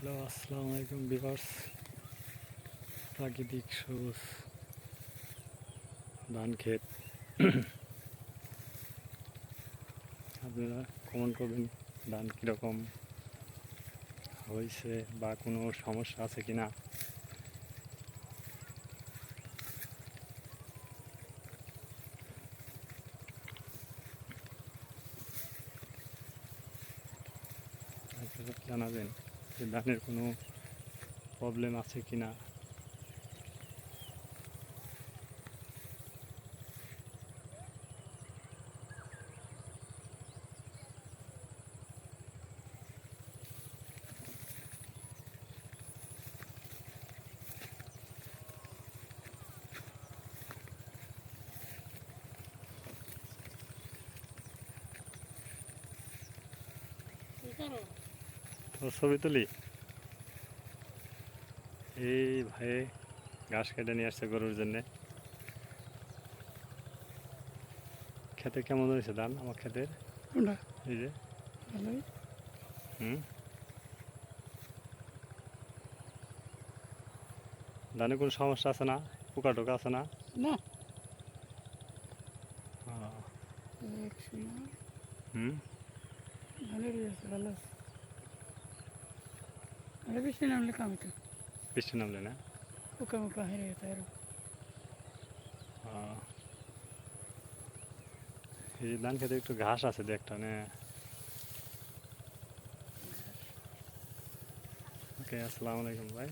Hello, আসসালামু আলাইকুম viewers. প্রাকৃতিক সবুজ ধান ক্ষেত। আপনারা কমেন্ট করবেন ধান কীরকম হয়েছে বা কোনো সমস্যা আছে কিনা। আপনারা জানাবেন যে ধানের কোনো প্রবলেম আছে কিনা। তো ছবি তুলি। এই ভাই ঘাস কেটে নিয়ে আসছে গরুর জন্যে। খেতে কেমন হয়েছে ধান আমার ক্ষেতের? এই যে ধানে কোনো সমস্যা আছে না? পোকা টোকা আছে না? না। হুম ভালোই আছে, ভালো আছে। আরে বেশি নামলে কামিতো বৃষ্টি নামলে না? পোকা মোকা হেরে গেছে আরো। এই যে ধান খেতে একটু ঘাস আছে দেখটা নে। ওকে, আসসালামু আলাইকুম ভাই।